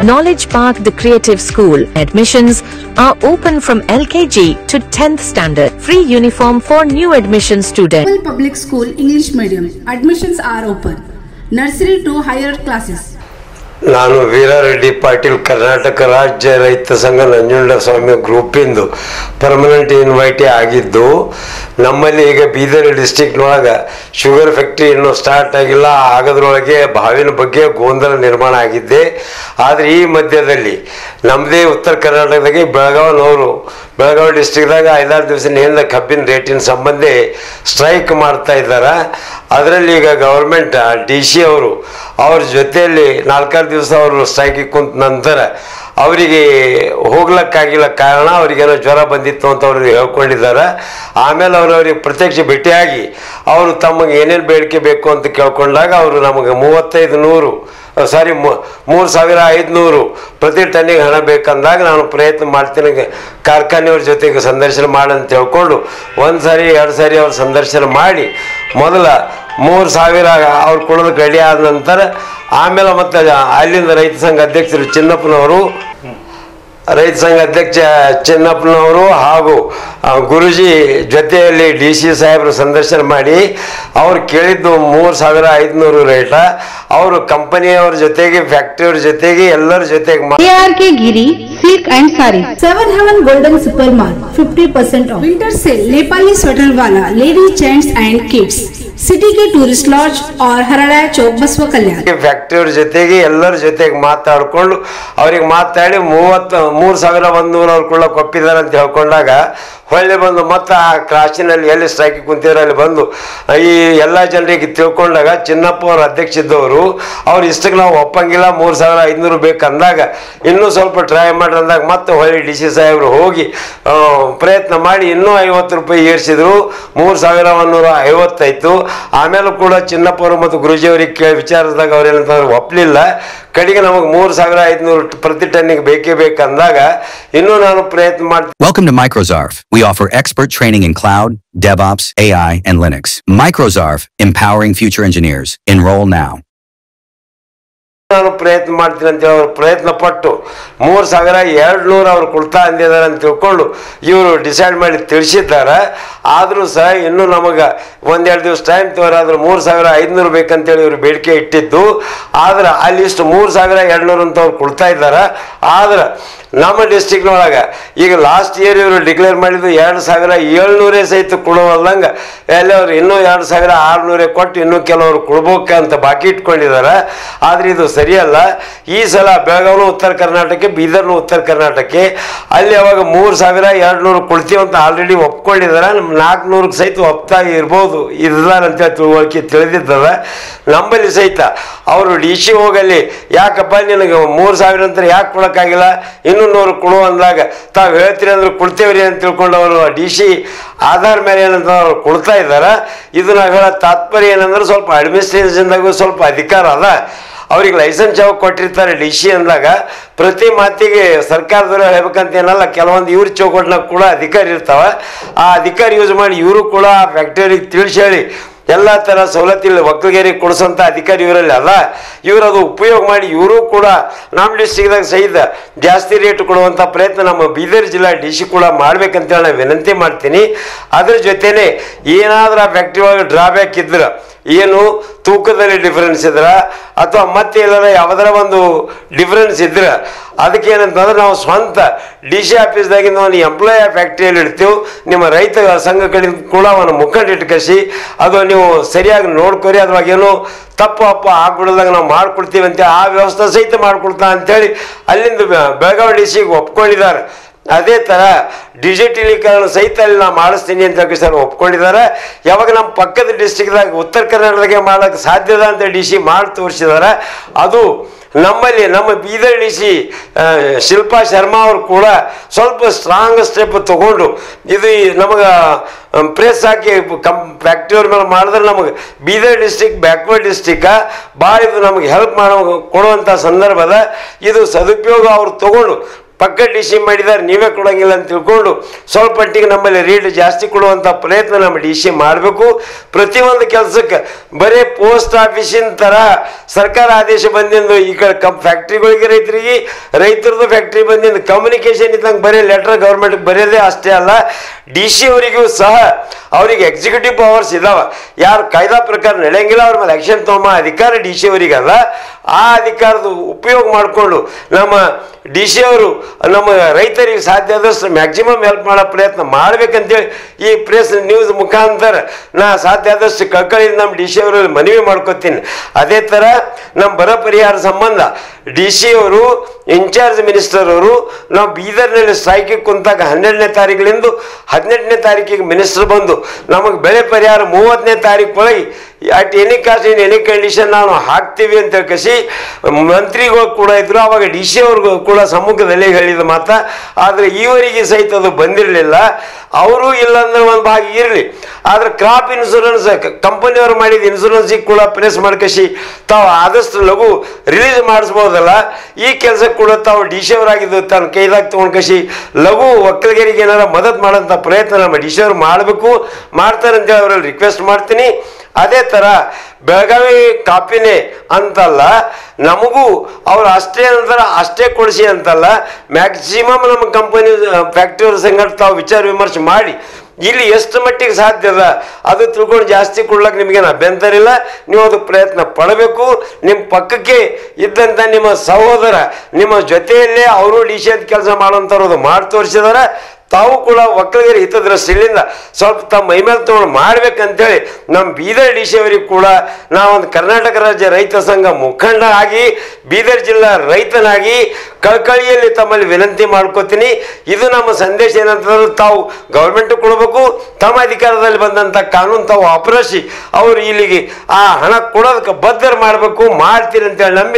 Knowledge Park, the Creative School. Admissions are open from LKG to 10th standard. Free uniform for new admission students. Public School English Medium. Admissions are open. Nursery to higher classes. ನಾನು ವೀರಾರೆಡ್ಡಿ ಪಾಟೀಲ್ ಕರ್ನಾಟಕ ರಾಜ್ಯ ರೈತ ಸಂಘ Nanjundaswamy ಗ್ರೂಪಿಂದು permanent invitee ಆಗಿದ್ದು, ನಮ್ಮಲ್ಲಿ ಈಗ Bidar ಡಿಸ್ಟಿಕ್ನೊಳಗೆ sugar factory ಇನ್ನೂ start ಆಗಿಲ್ಲ. ಆಗೋದ್ರೊಳಗೆ ಬಾವಿನ ಬಗ್ಗೆ ಗೊಂದಲ ನಿರ್ಮಾಣ ಆಗಿದ್ದೆ. ಆದರೆ ಈ ಮಧ್ಯದಲ್ಲಿ ನಮ್ಮದೇ ಉತ್ತರ ಕರ್ನಾಟಕದಾಗೆ ಬೆಳಗಾವಿ ಡಿಸ್ಟಿಕ್ದಾಗ 5-6 ದಿವಸದಿಂದ ಕಬ್ಬಿನ ರೇಟಿನ ಸಂಬಂಧ ಸ್ಟ್ರೈಕ್ ಮಾಡ್ತಾ ಇದ್ದಾರೆ. ಅದರಲ್ಲಿ ಈಗ ಗೌರ್ಮೆಂಟ್ DC ಅವರು ಅವ್ರ ಜೊತೆಯಲ್ಲಿ 4-6 ದಿವಸ ಅವರು ಸ್ಟ್ರೈಕಿಗೆ ಕುಂತ ನಂತರ ಅವರಿಗೆ ಹೋಗ್ಲಿಕ್ಕಾಗಿಲ್ಲ. ಕಾರಣ ಅವ್ರಿಗೇನೋ ಜ್ವರ ಬಂದಿತ್ತು ಅಂತ ಅವರು ಹೇಳ್ಕೊಂಡಿದ್ದಾರೆ. ಆಮೇಲೆ ಅವ್ರಿಗೆ ಪ್ರತ್ಯಕ್ಷ ಭೇಟಿಯಾಗಿ ಅವರು ತಮಗೆ ಏನೇನು ಬೇಡಿಕೆ ಬೇಕು ಅಂತ ಕೇಳ್ಕೊಂಡಾಗ ಅವರು ನಮಗೆ 3,500 ಪ್ರತಿ ಟನ್ನಿಗೆ ಹಣ ಬೇಕಂದಾಗ ನಾನು ಪ್ರಯತ್ನ ಮಾಡ್ತೀನಿ, ಕಾರ್ಖಾನೆಯವ್ರ ಜೊತೆಗೆ ಸಂದರ್ಶನ ಮಾಡಂತ ಹೇಳ್ಕೊಂಡು 1 ಸಾರಿ 2 ಸಾರಿ ಅವ್ರು ಸಂದರ್ಶನ ಮಾಡಿ ಮೊದಲ 3,000 ಅವ್ರು ಕೊಡೋದಕ್ಕೆ ರೆಡಿ ಆದ ನಂತರ ಆಮೇಲೆ ಮತ್ತೆ ಅಲ್ಲಿಂದ ರೈತ ಸಂಘ ಅಧ್ಯಕ್ಷರು ಚಿನ್ನಪ್ಪನವರು ಹಾಗೂ ಗುರುಜಿ ಜೊತೆಯಲ್ಲಿ DC ಸಾಹೇಬರು ಸಂದರ್ಶನ ಮಾಡಿ ಅವ್ರು ಕೇಳಿದ್ದು 3,500 ರೇಟ. ಅವರು ಕಂಪನಿಯವ್ರ ಜೊತೆಗೆ ಫ್ಯಾಕ್ಟರಿಯವ್ರ ಜೊತೆಗೆ ಎಲ್ಲರ ಜೊತೆಗೆ ARK Giri Silk and Sari 7 Heaven Golden Super Mart 50% off. Winter sale Nepali sweater wala ladies, gents and kids. City के टूरिस्ट लॉज और हरड़ा चौक बसव कल्याण ಫ್ಯಾಕ್ಟರಿ ಜೊತೆಗೆ ಎಲ್ಲರ ಜೊತೆಗೆ ಮಾತಾಡಿಕೊಂಡು ಅವ್ರಿಗೆ ಮಾತಾಡಿ 3,100 ಅವ್ರು ಕೂಡ ಕೊಪ್ಪಿದ್ದಾರೆ ಅಂತ ಹೇಳ್ಕೊಂಡಾಗ ಹೊಳ್ಳಿ ಬಂದು ಮತ್ತೆ ಆ ಕ್ರಾಸಿನಲ್ಲಿ ಎಲ್ಲಿ ಸ್ಟ್ರೈಕ್ ಕುಂತಿದ್ರು ಅಲ್ಲಿ ಬಂದು ಈ ಎಲ್ಲ ಜನರಿಗೆ ತಿಳ್ಕೊಂಡಾಗ ಚಿನ್ನಪ್ಪ ಅವ್ರ ಅಧ್ಯಕ್ಷ ಇದ್ದವರು ಅವ್ರು ಇಷ್ಟಕ್ಕೆ ನಾವು ಒಪ್ಪಂಗಿಲ್ಲ 3,500 ಬೇಕಂದಾಗ ಇನ್ನೂ ಸ್ವಲ್ಪ ಟ್ರೈ ಮಾಡ್ರಿ ಅಂದಾಗ ಮತ್ತೆ ಹೊಳ್ಳಿ DC ಸಾಹೇಬರು ಹೋಗಿ ಪ್ರಯತ್ನ ಮಾಡಿ ಇನ್ನೂ 50 ರೂಪಾಯಿ ಏರಿಸಿದ್ರು. 3,150 ಆಯಿತು. ಆಮೇಲೆ ಕೂಡ ಚಿನ್ನಪ್ಪ ಅವರು ಮತ್ತು ಗುರುಜಿಯವರಿಗೆ ಕೇಳಿ ವಿಚಾರಿಸಿದಾಗ ಅವ್ರೇನಂತಂದ್ರೆ ಒಪ್ಪಲಿಲ್ಲ. ಕಡೆಗೆ ನಮಗೆ 3,500 ಪ್ರತಿ ಟನ್ನಿಗೆ ಬೇಕೇ ಬೇಕಂದಾಗ ಇನ್ನೂ ನಾನು ಪ್ರಯತ್ನ ಮಾಡ್ತೀನಿ. Welcome to Microzarf. We offer expert training in cloud, DevOps, AI, and Linux. Microzarf, empowering future engineers. Enroll now. ನಾನು ಪ್ರಯತ್ನ ಮಾಡ್ತೀನಿ ಅಂತ ಅವ್ರು ಪ್ರಯತ್ನ ಪಟ್ಟು 3,200 ಅವ್ರು ಕೊಡ್ತಾ ಅಂದಿದ್ದಾರೆ ಅಂತ ತಿಳ್ಕೊಂಡು ಇವರು ಡಿಸೈಡ್ ಮಾಡಿ ತಿಳಿಸಿದ್ದಾರೆ. ಆದರೂ ಸಹ ಇನ್ನೂ ನಮಗೆ 1-2 ದಿವಸ ಟೈಮ್ ತೋರಾದ್ರು 3,500 ಬೇಕಂತೇಳಿ ಇವರು ಬೇಡಿಕೆ ಇಟ್ಟಿದ್ದು. ಆದ್ರೆ ಅಲ್ಲಿಷ್ಟು 3,200 ಅಂತ ಅವ್ರು ಕೊಡ್ತಾ ಇದ್ದಾರೆ. ಆದ್ರೆ ನಮ್ಮ ಡಿಸ್ಟಿಕ್ನೊಳಗೆ ಈಗ ಲಾಸ್ಟ್ ಇಯರ್ ಇವರು ಡಿಕ್ಲೇರ್ ಮಾಡಿದ್ದು 2,700 ಸಹಿತ ಕೊಡುವಲ್ದಂಗೆ ಎಲ್ಲ ಅವ್ರು ಇನ್ನೂ 2,600 ಕೊಟ್ಟು ಇನ್ನೂ ಕೆಲವರು ಕೊಡ್ಬೇಕಂತ ಬಾಕಿ ಇಟ್ಕೊಂಡಿದ್ದಾರೆ. ಆದರೆ ಇದು ಸರಿಯಲ್ಲ. ಈ ಸಲ ಬೆಳಗಾವಿನೂ ಉತ್ತರ ಕರ್ನಾಟಕಕ್ಕೆ, ಬೀದರ್ನು ಉತ್ತರ ಕರ್ನಾಟಕಕ್ಕೆ, ಅಲ್ಲಿ ಅವಾಗ 3,200 ಕೊಡ್ತೀವಿ ಅಂತ ಆಲ್ರೆಡಿ ಒಪ್ಕೊಂಡಿದ್ದಾರೆ. ನಮ್ಮ 400 ಸಹಿತ ಒಪ್ತಾ ಇರ್ಬೋದು ಇದ್ದಾರಂತ ತಿಳುವಳಿಕೆ ತಿಳಿದಿದ್ದದ. ನಮ್ಮಲ್ಲಿ ಸಹಿತ ಅವರು DC ಹೋಗಲ್ಲಿ ಯಾಕಪ್ಪ ನಿನಗೆ 3,000 ಅಂತ ಯಾಕೆ ಕೊಡೋಕ್ಕಾಗಿಲ್ಲ, ಇನ್ನೂ 100 ಕೊಡು ಅಂದಾಗ ತಾವು ಹೇಳ್ತೀರಿ ಅಂದ್ರೆ ಕೊಡ್ತೇವ್ರಿ ಅಂತ ತಿಳ್ಕೊಂಡು ಅವರು DC ಆಧಾರ ಮೇಲೆ ಏನಂತ ಅವ್ರು ಕೊಡ್ತಾ ಇದ್ದಾರೆ. ಇದು ನಾವು ಹೇಳೋ ತಾತ್ಪರ್ಯ ಏನಂದ್ರೆ ಸ್ವಲ್ಪ ಅಡ್ಮಿನಿಸ್ಟ್ರೇಷನ್ದಾಗೂ ಸ್ವಲ್ಪ ಅಧಿಕಾರ ಅದ. ಅವ್ರಿಗೆ ಲೈಸೆನ್ಸ್ ಯಾವಾಗ ಕೊಟ್ಟಿರ್ತಾರೆ DC ಅಂದಾಗ ಪ್ರತಿ ಮಾತಿಗೆ ಸರ್ಕಾರದವರು ಹೇಳ್ಬೇಕಂತ ಏನಲ್ಲ, ಕೆಲವೊಂದು ಇವ್ರ ಚೌಕಟ್ಟಿನಾಗ ಕೂಡ ಅಧಿಕಾರ ಇರ್ತಾವೆ. ಆ ಅಧಿಕಾರ ಯೂಸ್ ಮಾಡಿ ಇವರು ಕೂಡ ಆ ಫ್ಯಾಕ್ಟರಿಗೆ ತಿಳಿಸಿ ಹೇಳಿ ಎಲ್ಲ ಥರ ಸವಲತ್ತಿಲ್ಲ ಒಕ್ಕಲಿಗರಿಗೆ ಕೊಡಿಸೋಂಥ ಅಧಿಕಾರ ಇವರಲ್ಲಿ ಅಲ್ಲ. ಇವರು ಅದು ಉಪಯೋಗ ಮಾಡಿ ಇವರು ಕೂಡ ನಮ್ಮ ಡಿಸ್ಟಿಕ್ದಾಗ ಸಹಿತ ಜಾಸ್ತಿ ರೇಟ್ ಕೊಡುವಂಥ ಪ್ರಯತ್ನ ನಮ್ಮ ಬೀದರ್ ಜಿಲ್ಲಾ DC ಕೂಡ ಮಾಡ್ಬೇಕಂತೇಳಿ ನಾನು ವಿನಂತಿ ಮಾಡ್ತೀನಿ. ಅದ್ರ ಜೊತೆನೆ ಏನಾದರೂ ಆ ಫ್ಯಾಕ್ಟ್ರಿ ಒಳಗೆ ಡ್ರಾಬ್ಯಾಕ್ ಇದ್ರೆ, ಏನು ತೂಕದಲ್ಲಿ ಡಿಫ್ರೆನ್ಸ್ ಇದ್ರೆ ಅಥವಾ ಮತ್ತೆ ಎಲ್ಲರ ಯಾವುದರ ಒಂದು ಡಿಫ್ರೆನ್ಸ್ ಇದ್ರೆ ಅದಕ್ಕೇನಂತಂದ್ರೆ ನಾವು ಸ್ವಂತ DC ಆಫೀಸ್ದಾಗಿಂದ ಒಂದು ಎಂಪ್ಲಾಯ್ ಫ್ಯಾಕ್ಟ್ರಿಯಲ್ಲಿ ಇಡ್ತೀವಿ. ನಿಮ್ಮ ರೈತ ಸಂಘ ಕಡೆಯಿಂದ ಕೂಡ ಒಂದು ಮುಖಂಡ ಇಟ್ಕಸಿ ಅದು ನೀವು ಸರಿಯಾಗಿ ನೋಡ್ಕೊರಿ, ಅದ್ರಾಗೇನು ತಪ್ಪು ಆಗ್ಬಿಡೋದಾಗ ನಾವು ಮಾಡ್ಕೊಡ್ತೀವಿ ಅಂತ ಆ ವ್ಯವಸ್ಥೆ ಸಹಿತ ಮಾಡ್ಕೊಡ್ತಾ ಅಂತೇಳಿ ಅಲ್ಲಿಂದ ಬೆಳಗಾವಿ DCಗೆ ಒಪ್ಕೊಂಡಿದ್ದಾರೆ. ಅದೇ ಥರ ಡಿಜಿಟಲೀಕರಣ ಸಹಿತ ಅಲ್ಲಿ ನಾವು ಮಾಡಿಸ್ತೀನಿ ಅಂತ ಸರ್ ಒಪ್ಕೊಂಡಿದ್ದಾರೆ. ಯಾವಾಗ ನಮ್ಮ ಪಕ್ಕದ ಡಿಸ್ಟಿಕ್ದಾಗ ಉತ್ತರ ಕರ್ನಾಟಕದಾಗೆ ಮಾಡೋಕ್ಕೆ ಸಾಧ್ಯದ ಅಂತ DC ಮಾಡಿ ತೋರಿಸಿದ್ದಾರೆ. ಅದು ನಮ್ಮಲ್ಲಿ ನಮ್ಮ ಬೀದರ್ DC ಶಿಲ್ಪಾ ಶರ್ಮಾ ಅವರು ಕೂಡ ಸ್ವಲ್ಪ ಸ್ಟ್ರಾಂಗ್ ಸ್ಟೆಪ್ ತಗೊಂಡು ಇದು ನಮಗೆ ಪ್ರೆಸ್ ಹಾಕಿ ಫ್ಯಾಕ್ಟ್ರಿಯವ್ರ ಮೇಲೆ ಮಾಡಿದ್ರೆ ನಮಗೆ ಬೀದರ್ ಡಿಸ್ಟಿಕ್ ಬ್ಯಾಕ್ವರ್ಡ್ ಡಿಸ್ಟಿಕ್ ಭಾಳ ಇದು ನಮಗೆ ಹೆಲ್ಪ್ ಕೊಡುವಂಥ ಸಂದರ್ಭದ ಇದು ಸದುಪಯೋಗ ಅವ್ರು ತಗೊಂಡು ಪಕ್ಕ DC ಮಾಡಿದ್ದಾರೆ, ನೀವೇ ಕೊಡೋಂಗಿಲ್ಲ ಅಂತ ತಿಳ್ಕೊಂಡು ಸ್ವಲ್ಪ ಮಟ್ಟಿಗೆ ನಮ್ಮಲ್ಲಿ ರೇಟ್ ಜಾಸ್ತಿ ಕೊಡುವಂಥ ಪ್ರಯತ್ನ ನಮ್ಮ DC ಮಾಡಬೇಕು. ಪ್ರತಿಯೊಂದು ಕೆಲಸಕ್ಕೆ ಬರೀ ಪೋಸ್ಟ್ ಆಫೀಸಿನ ತರ ಸರ್ಕಾರ ಆದೇಶ ಬಂದಿಂದ ಈ ಕಡೆ ಫ್ಯಾಕ್ಟ್ರಿಗಳಿಗೆ ರೈತರದ್ದು ಫ್ಯಾಕ್ಟ್ರಿ ಬಂದಿಂದ ಕಮ್ಯುನಿಕೇಶನ್ ಇದ್ದಂಗೆ ಬರೀ ಲೆಟರ್ ಗೌರ್ಮೆಂಟ್ ಬರೆಯೋದೇ ಅಷ್ಟೇ ಅಲ್ಲ, DC ಅವರಿಗೂ ಸಹ ಅವ್ರಿಗೆ ಎಕ್ಸಿಕ್ಯೂಟಿವ್ ಪವರ್ಸ್ ಇದಾವ. ಯಾರು ಕಾಯ್ದಾ ಪ್ರಕಾರ ನಡೆಯಂಗಿಲ್ಲ ಅವ್ರ ಮೇಲೆ ಆಕ್ಷನ್ ತಗೊಂಬ ಅಧಿಕಾರ DC ಅವರಿಗಲ್ಲ. ಆ ಅಧಿಕಾರದ ಉಪಯೋಗ ಮಾಡಿಕೊಂಡು ನಮ್ಮ DC ಅವರು ನಮ್ಮ ರೈತರಿಗೆ ಸಾಧ್ಯ ಆದಷ್ಟು ಮ್ಯಾಕ್ಸಿಮಮ್ ಹೆಲ್ಪ್ ಮಾಡೋ ಪ್ರಯತ್ನ ಮಾಡ್ಬೇಕಂತೇಳಿ ಈ ಪ್ರೆಸ್ ನ್ಯೂಸ್ ಮುಖಾಂತರ ನಾ ಸಾಧ್ಯ ಆದಷ್ಟು ಕಳ್ಕಳಿಯಿಂದ ನಮ್ಮ DC ಅವರಲ್ಲಿ ಮನವಿ ಮಾಡ್ಕೋತೀನಿ. ಅದೇ ಥರ ನಮ್ಮ ಬರ ಪರಿಹಾರ ಸಂಬಂಧ DC ಅವರು ಇನ್ಚಾರ್ಜ್ ಮಿನಿಸ್ಟರ್ ಅವರು ನಾವು ಬೀದರ್ನಲ್ಲಿ ಸ್ಟ್ರೈಕಿಗೆ ಕುಂತಾಗ 12ನೇ ತಾರೀಕಿನಿಂದ 18ನೇ ತಾರೀಕಿಗೆ ಮಿನಿಸ್ಟರ್ ಬಂದು ನಮಗೆ ಬೆಳೆ ಪರಿಹಾರ 30ನೇ ತಾರೀಕು ಒಳಗೆ at any cost in any condition ನಾವು ಹಾಕ್ತೀವಿ ಅಂತ ಕಸಿ ಮಂತ್ರಿಗಳು ಕೂಡ ಇದ್ರು. ಅವಾಗ DC ಅವ್ರಿಗೂ ಕೂಡ ಸಮ್ಮುಖದಲ್ಲಿ ಹೇಳಿದ ಮಾತ. ಆದರೆ ಈವರೆಗೆ ಸಹಿತ ಅದು ಬಂದಿರಲಿಲ್ಲ. ಅವರು ಇಲ್ಲಾಂದ್ರೆ ಒಂದು ಭಾಗ ಇರಲಿ, ಆದ್ರೆ ಕ್ರಾಪ್ ಇನ್ಶೂರೆನ್ಸ್ ಕಂಪನಿಯವರು ಮಾಡಿದ ಇನ್ಶೂರೆನ್ಸಿಗೆ ಕೂಡ ಪ್ರೆಸ್ ಮಾಡ್ಕಸಿ ತಾವು ಆದಷ್ಟು ಲಘು ರಿಲೀಸ್ ಮಾಡಿಸ್ಬೋದಲ್ಲ. ಈ ಕೆಲಸಕ್ಕೆ ಕೂಡ ತಾವು DC ಅವರಾಗಿದ್ದು ತನ್ನ ಕೈದಾಗ ತೊಗೊಂಡ್ಕಸಿ ಲಘು ಒಕ್ಕಲಿಗರಿಗೆ ಏನಾರ ಮದತ್ ಮಾಡೋಂಥ ಪ್ರಯತ್ನ ನಮ್ಮ DC ಅವರು ಮಾಡಬೇಕು, ಮಾಡ್ತಾರೆ ಅಂತೇಳಿ ಅವರಲ್ಲಿ ರಿಕ್ವೆಸ್ಟ್ ಮಾಡ್ತೀನಿ. ಅದೇ ಥರ ಬೆಳಗಾವಿ ಕಾಪಿನೇ ಅಂತಲ್ಲ, ನಮಗೂ ಅವ್ರು ಅಷ್ಟೇ ಅಂತಾರೆ ಅಷ್ಟೇ ಕೊಡಿಸಿ ಅಂತಲ್ಲ, ಮ್ಯಾಕ್ಸಿಮಮ್ ನಮ್ಮ ಕಂಪನಿ ಫ್ಯಾಕ್ಟ್ರಿಯವ್ರ ಸಂಗಡ ತಾವು ವಿಚಾರ ವಿಮರ್ಶೆ ಮಾಡಿ ಇಲ್ಲಿ ಎಷ್ಟು ಮಟ್ಟಿಗೆ ಸಾಧ್ಯ ಅದ ಅದು ತಿಳ್ಕೊಂಡು ಜಾಸ್ತಿ ಕೊಡ್ಲಕ್ಕೆ ನಿಮಗೇನು ಅಭ್ಯಂತರ ಇಲ್ಲ. ನೀವು ಅದು ಪ್ರಯತ್ನ ಪಡಬೇಕು. ನಿಮ್ಮ ಪಕ್ಕಕ್ಕೆ ಇದ್ದಂಥ ನಿಮ್ಮ ಸಹೋದರ ನಿಮ್ಮ ಜೊತೆಯಲ್ಲೇ ಅವರು DC ಅಂತ ಕೆಲಸ ಮಾಡೋಂಥವ್ರು ಅದು ಮಾಡಿ ತೋರಿಸಿದಾರೆ. ತಾವು ಕೂಡ ಒಕ್ಕಲಿಗರ ಹಿತದೃಷ್ಟಿಯಿಂದ ಸ್ವಲ್ಪ ತಮ್ಮ ಮೈಮೇಲೆ ತೊಗೊಂಡು ಮಾಡ್ಬೇಕಂತೇಳಿ ನಮ್ಮ ಬೀದರ್ DC ಅವರಿಗೆ ಕೂಡ ನಾವೊಂದು ಕರ್ನಾಟಕ ರಾಜ್ಯ ರೈತ ಸಂಘ ಮುಖಂಡ ಆಗಿ ಬೀದರ್ ಜಿಲ್ಲಾ ರೈತನಾಗಿ ಕಳ್ಕಳಿಯಲ್ಲಿ ತಮ್ಮಲ್ಲಿ ವಿನಂತಿ ಮಾಡ್ಕೋತೀನಿ. ಇದು ನಮ್ಮ ಸಂದೇಶ ಏನಂತಂದ್ರೆ ತಾವು ಗೌರ್ಮೆಂಟ್ ಕೊಡಬೇಕು, ತಮ್ಮ ಅಧಿಕಾರದಲ್ಲಿ ಬಂದಂಥ ಕಾನೂನು ತಾವು ಅಪರಸಿ ಅವರು ಇಲ್ಲಿಗೆ ಆ ಹಣ ಕೊಡೋದಕ್ಕೆ ಬದ್ಧರು ಮಾಡಬೇಕು, ಮಾಡ್ತೀರಿ ಅಂತೇಳಿ ನಂಬಿ